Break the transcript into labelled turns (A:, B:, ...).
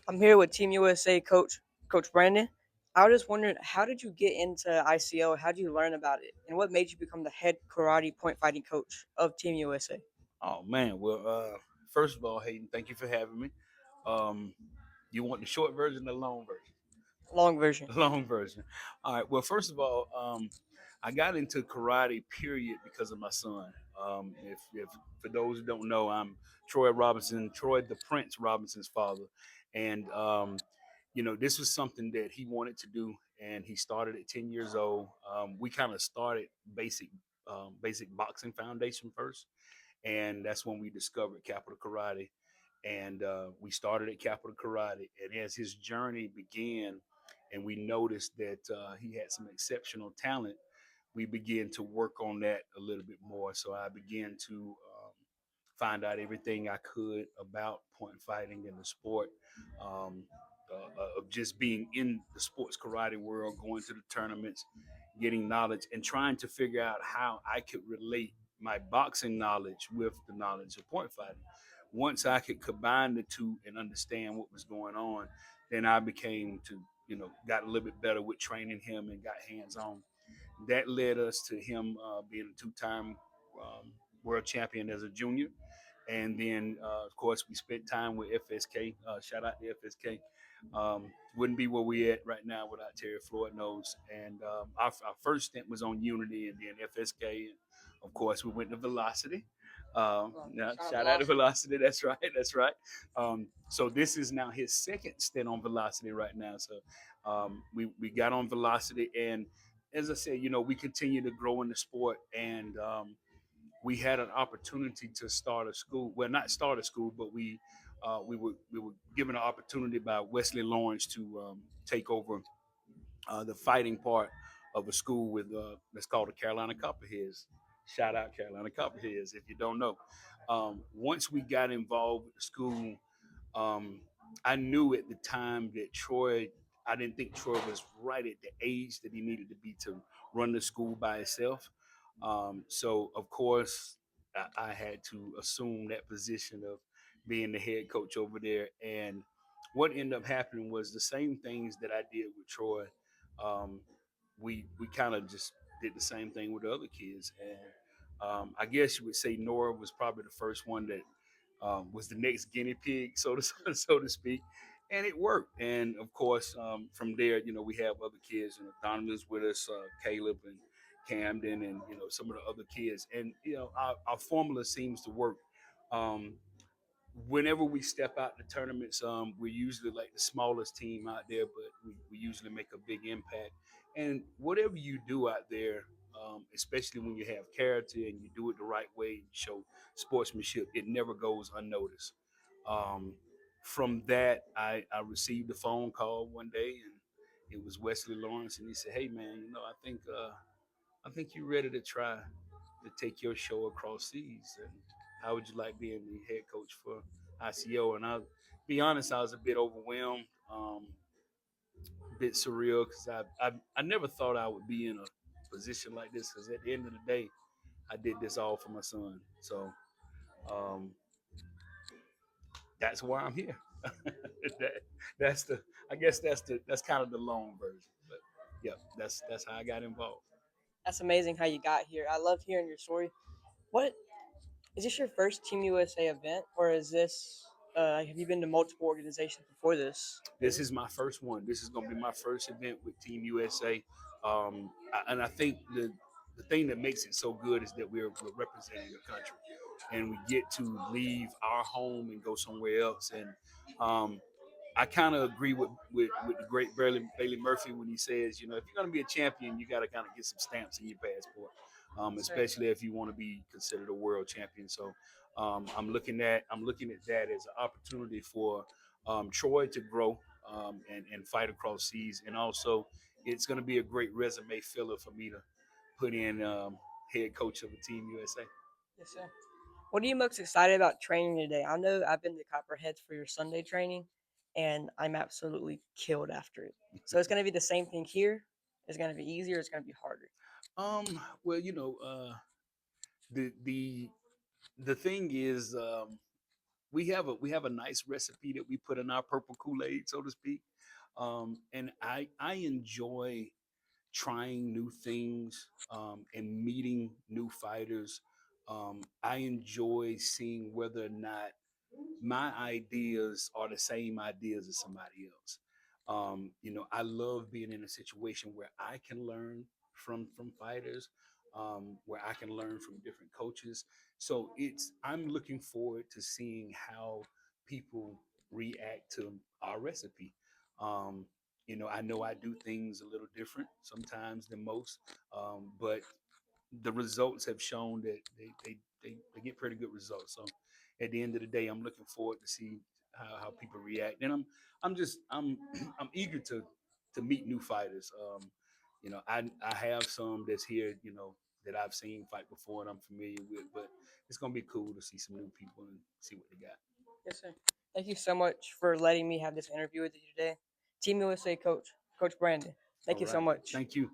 A: I'm here with Team USA Coach Brandon. I was just wondering, how did you get into ICO? How did you learn about it, and what made you become the head karate point fighting coach of Team USA?
B: Oh man, well, first of all, Hayden, thank you for having me. Um, you want the short version or the long version?
A: Long version.
B: The long version. All right. Well, first of all, I got into karate period because of my son. If for those who don't know, I'm Troy Robinson, Troy the Prince Robinson's father, and this was something that he wanted to do, and he started at 10 years old. We kind of started basic boxing foundation first, and that's when we discovered Capital Karate, and we started at Capital Karate. And as his journey began, and we noticed that he had some exceptional talent, we began to work on that a little bit more. So I began to find out everything I could about point fighting in the sport. Um, of just being in the sports karate world, going to the tournaments, getting knowledge, and trying to figure out how I could relate my boxing knowledge with the knowledge of point fighting. Once I could combine the two and understand what was going on, then I became to, got a little bit better with training him and got hands on. That led us to him being a two-time um, world champion as a junior. And then, of course, we spent time with FSK. Shout out to FSK. Wouldn't be where we at right now without Terry Floyd knows. And our first stint was on Unity and then FSK. And of course, we went to Velocity. Yeah,
A: Shout out
B: shout out to
A: Velocity.
B: Velocity. That's right. That's right. So this is now his second stint on Velocity right now. So we got on Velocity, and as I said, we continue to grow in the sport, and we had an opportunity to start a school. Well, not start a school, but we were given an opportunity by Wesley Lawrence to take over the fighting part of a school with that's called the Carolina Copperheads. Shout out Carolina Copperheads if you don't know. Once we got involved with the school, um, I knew at the time that Troy. I didn't think Troy was right at the age that he needed to be to run the school by himself. So of course, I had to assume that position of being the head coach over there. And what ended up happening was the same things that I did with Troy. Um, we kind of just did the same thing with the other kids, and I guess you would say Nora was probably the first one that was the next guinea pig, so to so to speak, and it worked. And of course, from there, we have other kids. Donovan's with us, Caleb and Camden, and some of the other kids. And our formula seems to work. Um, Whenever we step out the tournaments, we're usually like the smallest team out there, but we usually make a big impact. And whatever you do out there, especially when you have character and you do it the right way, you show sportsmanship, it never goes unnoticed. Um, from that, I received a phone call one day, and it was Wesley Lawrence, and he said, "Hey man, I think you're ready to try to take your show across seas. And how would you like being the head coach for ICO?" And I'll be honest, I was a bit overwhelmed, a bit surreal because I never thought I would be in a position like this. Because at the end of the day, I did this all for my son. So um, that's why I'm here. that, that's the I guess that's kind of the long version. But yeah, that's how I got involved.
A: That's amazing how you got here. I love hearing your story. What is this your first Team USA event, or is this? Have you been to multiple organizations before this?
B: This is my first one. This is going to be my first event with Team USA, and I think the thing that makes it so good is that we're representing the country, and we get to leave our home and go somewhere else. And um, I kind of agree with the great Bailey Murphy when he says, if you're going to be a champion, you got to kind of get some stamps in your passport,
A: Sir.
B: especially if you want to be considered a world champion. So I'm looking at that as an opportunity for Troy to grow and fight across seas, and also it's going to be a great resume filler for me to put in head coach of the Team USA.
A: Yes, sir. What are you most excited about training today? I know I've been to Copperheads for your Sunday training, and I'm absolutely killed after it. So it's going to be the same thing here. It's going to be easier. It's going to be harder.
B: Well, the the thing is, we have a nice recipe that we put in our purple Kool-Aid, so to speak. And I enjoy trying new things, and meeting new fighters. I enjoy seeing whether or not my ideas are the same ideas as somebody else. I love being in a situation where I can learn from fighters, where I can learn from different coaches. So I'm looking forward to seeing how people react to our recipe. Um, I know I do things a little different sometimes than most, but the results have shown that they get pretty good results. So at the end of the day, I'm looking forward to see how people react, and I'm I'm eager to meet new fighters. I have some that's here, that I've seen fight before and I'm familiar with, but it's gonna be cool to see some new people and see what they got.
A: Yes, sir. Thank you so much for letting me have this interview with you today. Team USA coach, Coach Brandon. Thank
B: All
A: you so
B: right,
A: much.
B: thank you.